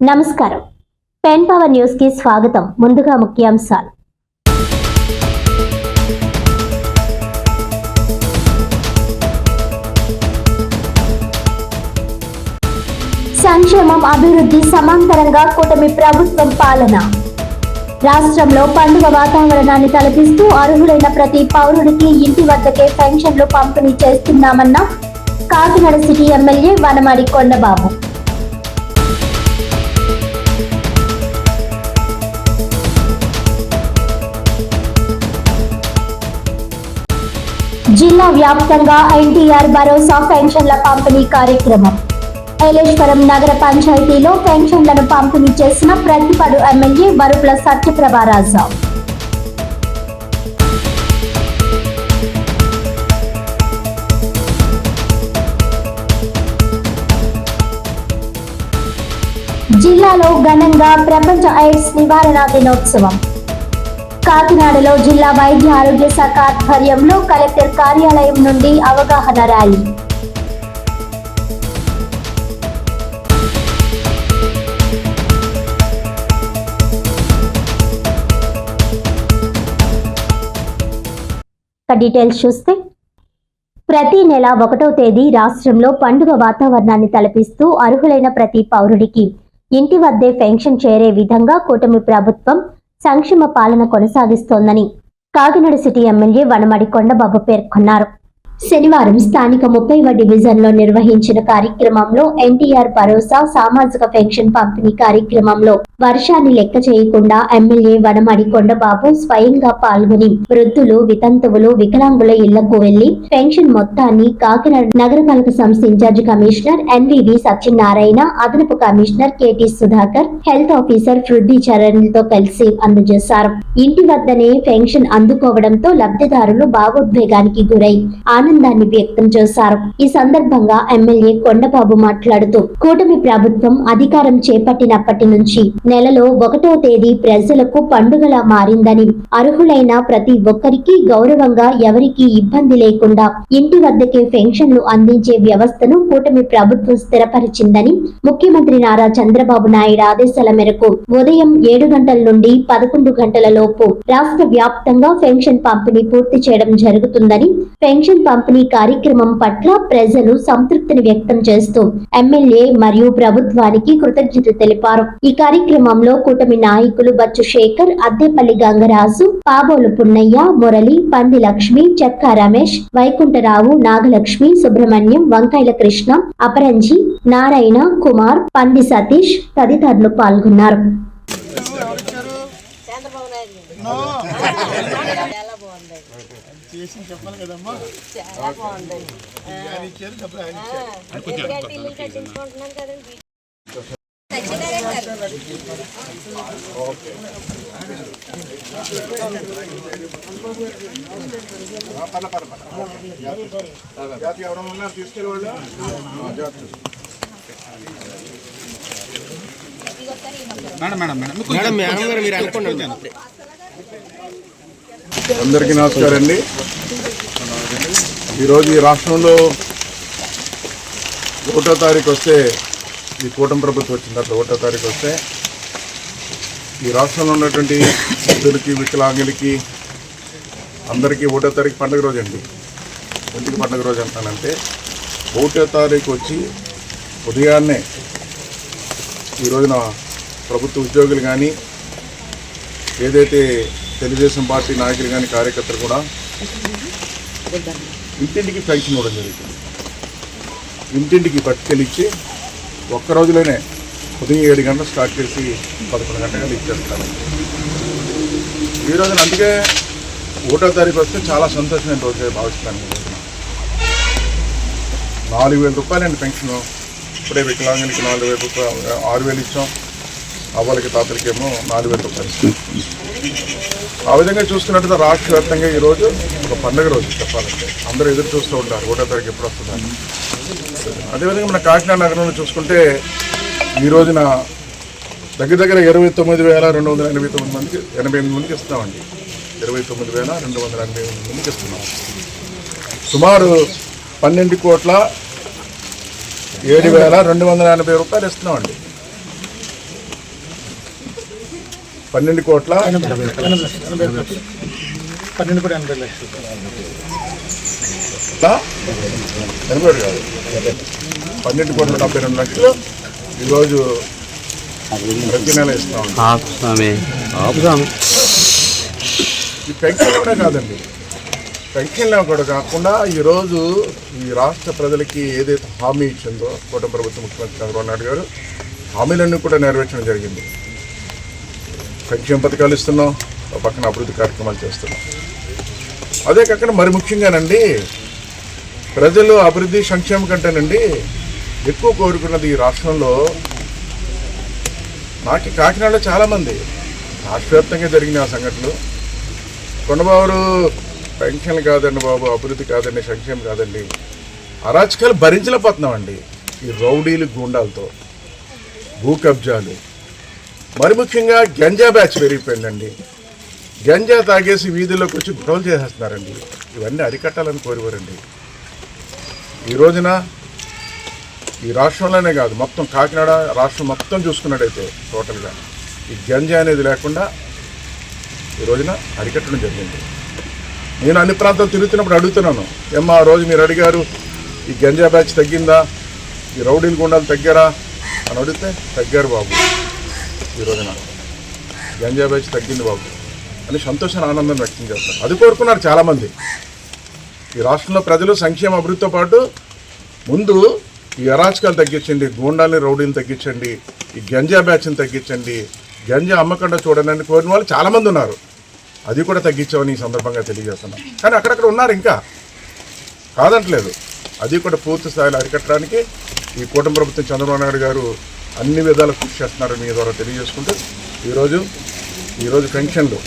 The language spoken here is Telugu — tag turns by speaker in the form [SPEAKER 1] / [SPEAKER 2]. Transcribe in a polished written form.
[SPEAKER 1] నమస్కారం. పెన్ పవర్ న్యూస్ కి స్వాగతం. ముందుగా ముఖ్యాంశాలు. సంక్షేమం, అభివృద్ధి సమాంతరంగా కూటమి ప్రభుత్వం పాలన. రాష్ట్రంలో పండుగ వాతావరణాన్ని తలపిస్తూ అర్హులైన ప్రతి పౌరుడికి ఇంటి వద్దకే పెన్షన్లు పంపిణీ చేస్తున్నామన్న కాకినాడ సిటీ ఎమ్మెల్యే వనమాడి కొండబాబు. జిల్లా వ్యాప్తంగా ఎన్టీఆర్ భరోసా పెన్షన్ల పంపిణీ కార్యక్రమం. ఏలేశ్వరం నగర పంచాయతీలో పెన్షన్లను పంపిణీ చేసిన ప్రతిపడు ఎమ్మెల్యే వరుపుల సత్యప్రభారాజు. జిల్లాలో ఘనంగా ప్రపంచ ఎయిడ్స్ నివారణ దినోత్సవం. కాకినాడలో జిల్లా వైద్య ఆరోగ్య శాఖ ఆధ్వర్యంలో కలెక్టర్ కార్యాలయం నుండి అవగాహన ర్యాలీ. డీటెయిల్స్ చూస్తే, ప్రతి నెల 1వ తేదీ రాష్ట్రంలో పండుగ వాతావరణాన్ని తలపిస్తూ అర్హులైన ప్రతి పౌరుడికి ఇంటి వద్దే పెన్షన్ చేరే విధంగా కూటమి ప్రభుత్వం సంక్షేమ పాలన కొనసాగిస్తోందని కాకినాడ సిటీ ఎమ్మెల్యే వనమాడి కొండబాబు పేర్కొన్నారు. శనివారం స్థానిక 30వ డివిజన్లో నిర్వహించిన కార్యక్రమంలో ఎన్టీఆర్ భరోసా సామాజిక పెన్షన్ పంపిణీ కార్యక్రమంలో వర్షాన్ని లెక్క చేయకుండా ఎమ్మెల్యే వనమాడి కొండబాబు స్వయంగా పాల్గొని వృద్ధులు, వితంతువులు, వికలాంగుల ఇళ్లకు వెళ్లి పెన్షన్ మొత్తాన్ని కాకినాడ నగరపాలక సంస్థ ఇన్ఛార్జి కమిషనర్ ఎన్వివి సత్యనారాయణ, అదనపు commissioner KT Sudhakar, health officer వృద్ధి చరణ్లతో కలిసి అందజేశారు. ఇంటి వద్దనే పెన్షన్ అందుకోవడంతో లబ్ధిదారులు భావోద్వేగానికి గురై ఆనందాన్ని వ్యక్తం చేశారు. ఈ సందర్భంగా ఎమ్మెల్యే కొండబాబు మాట్లాడుతూ, కూటమి ప్రభుత్వం అధికారం చేపట్టినప్పటి నుంచి నెలలో 1వ తేదీ ప్రజలకు పండుగలా మారిందని, అర్హులైన ప్రతి ఒక్కరికి గౌరవంగా ఎవరికీ ఇబ్బంది లేకుండా ఇంటి వద్దకే పెన్షన్లు అందించే వ్యవస్థను కూటమి ప్రభుత్వం స్థిరపరిచిందని, ముఖ్యమంత్రి నారా చంద్రబాబు నాయుడు ఆదేశాల మేరకు ఉదయం 7 గంటల నుండి 11 గంటల లోపు రాష్ట్ర వ్యాప్తంగా పెన్షన్ పంపిణీ పూర్తి చేయడం జరుగుతుందని, పెన్షన్ పంపిణీ కార్యక్రమం పట్ల ప్రజలు సంతృప్తిని వ్యక్తం చేస్తూ ఎమ్మెల్యే మరియు ప్రభుత్వానికి కృతజ్ఞతలు తెలిపారు. ఈ కార్యక్రమంలో కూటమి నాయకులు బచ్చు శేఖర్, అద్దెపల్లి గంగరాజు, పాబోలు పున్నయ్య, మురళి, పంది లక్ష్మి, చెక్కా రమేష్, వైకుంఠరావు, నాగలక్ష్మి, సుబ్రహ్మణ్యం, వంకాయల కృష్ణ, అపరంజి, నారాయణ, కుమార్, పంది సతీష్ తదితరులు పాల్గొన్నారు.
[SPEAKER 2] చెప్పాలి కదమ్మా, చాలా బాగుంది. ఎవరన్నా తీసుకెళ్ళి అందరికీ నమస్కారం అండి. ఈరోజు ఈ రాష్ట్రంలో 1వ తారీఖు వస్తే, ఈ కూటమి ప్రభుత్వం వచ్చిన తర్వాత 1వ తారీఖు వస్తే ఈ రాష్ట్రంలో ఉన్నటువంటి వృద్ధులకి, వికలాంగులకి అందరికీ 1వ తారీఖు పండుగ రోజు అండి. ఎందుకు పండుగ రోజు అంటానంటే, 1వ తారీఖు వచ్చి ఉదయాన్నే ఈ రోజున ప్రభుత్వ ఉద్యోగులు కానీ, ఏదైతే తెలుగుదేశం పార్టీ నాయకులు కానీ, కార్యకర్తలు కూడా ఇంటింటికి పెన్షన్ ఇవ్వడం జరుగుతుంది. ఇంటింటికి పట్టుకెళ్ళిచ్చి ఒక్క రోజులోనే ఉదయం 7 గంటలు స్టార్ట్ చేసి 11 గంటలు ఇచ్చేస్తారు. ఈ రోజున అందుకే 1వ తారీఖు వస్తే చాలా సంతోషమైన రోజు భావిస్తాను. 4,000 రూపాయలండి పెన్షన్. ఇప్పుడే వికలాంగులకి 4,000 రూపాయలు, 6,000 ఇచ్చాం. అవ్వలకి, తాతలకేమో 4,000 రూపాయలు ఇస్తాం. ఆ విధంగా చూసుకున్నట్టు రాష్ట్ర వ్యాప్తంగా ఈరోజు ఒక పండుగ రోజు చెప్పాలంటే అందరూ ఎదురు చూస్తూ ఉంటారు 1వ తారీఖు ఎప్పుడు వస్తుందని. అదేవిధంగా మన కాకినాడ నగరంలో చూసుకుంటే ఈ రోజున దగ్గర 29,289 మందికి 88 మందికి ఇస్తున్నామండి. 29,289 మందికి ఇస్తున్నాం. సుమారు 12,7,280 రూపాయలు ఇస్తున్నామండి. 12 కోట్ల 80 కాదు 12 కోట్ల 72 లక్షలు ఈరోజు ప్రతి నెల ఇస్తాం. ఈ పెన్షన్లు కూడా కాదండి, పెన్షన్లు కూడా కాకుండా ఈరోజు ఈ రాష్ట్ర ప్రజలకి ఏదైతే హామీ ఇచ్చిందో కూటమి ప్రభుత్వం ముఖ్యమంత్రి చంద్రబాబు నాయుడు గారు హామీలన్నీ కూడా నెరవేర్చడం జరిగింది. సంక్షేమ పథకాలు ఇస్తున్నాం, ఒక పక్కన అభివృద్ధి కార్యక్రమాలు చేస్తున్నాం. అదే కాకుండా మరి ముఖ్యంగానండి ప్రజలు అభివృద్ధి సంక్షేమం కంటేనండి ఎక్కువ కోరుకున్నది ఈ రాష్ట్రంలో నాకు కాకినాడలో చాలామంది రాష్ట్ర వ్యాప్తంగా జరిగిన ఆ సంఘటనలు. కొండబాబు పెన్షన్లు కాదండి బాబు, అభివృద్ధి కాదండి, సంక్షేమం కాదండి, అరాచకాలు భరించలేకపోతున్నామండి. ఈ రౌడీలు గూండాలతో భూ కబ్జాలు, మరి ముఖ్యంగా గంజా బ్యాచ్ పెరిగిపోయిందండి. గంజా తాగేసి వీధుల్లోకి వచ్చి గొడవలు చేసేస్తున్నారండి. ఇవన్నీ అరికట్టాలని కోరివారండి. ఈ రోజున ఈ రాష్ట్రంలోనే కాదు మొత్తం కాకినాడ రాష్ట్రం మొత్తం చూసుకున్నట్టయితే టోటల్గా ఈ గంజా అనేది లేకుండా ఈ రోజున అరికట్టడం జరిగింది. నేను అన్ని ప్రాంతాలు తిరుగుతున్నప్పుడు అడుగుతున్నాను, ఏమ్మా ఆ రోజు మీరు అడిగారు ఈ గంజా బ్యాచ్ తగ్గిందా, ఈ రౌడీలు గుండాలు తగ్గారా అని అడిగితే తగ్గారు బాబు, ఈ రోజున గంజా బ్యాచ్ తగ్గింది బాబు అని సంతోషాన్ని ఆనందం వ్యక్తం చేస్తారు. అది కోరుకున్నారు చాలామంది. ఈ రాష్ట్రంలో ప్రజలు సంక్షేమ అభివృద్ధితో పాటు ముందు ఈ అరాచకాలు తగ్గించండి, గూండాలని రౌడీని తగ్గించండి, ఈ గంజా బ్యాచ్ని తగ్గించండి, గంజా అమ్మకుండా చూడండి కోరిన వాళ్ళు చాలామంది ఉన్నారు. అది కూడా తగ్గించామని ఈ సందర్భంగా తెలియజేస్తున్నాం. కానీ అక్కడక్కడ ఉన్నారు ఇంకా, కాదంటలేదు. అది కూడా పూర్తి స్థాయిలో అరికట్టడానికి ఈ కూటమి ప్రభుత్వం చంద్రబాబు నాయుడు గారు అన్ని విధాలు కృషి చేస్తున్నారని మీ ద్వారా తెలియజేసుకుంటూ ఈరోజు పెన్షన్లు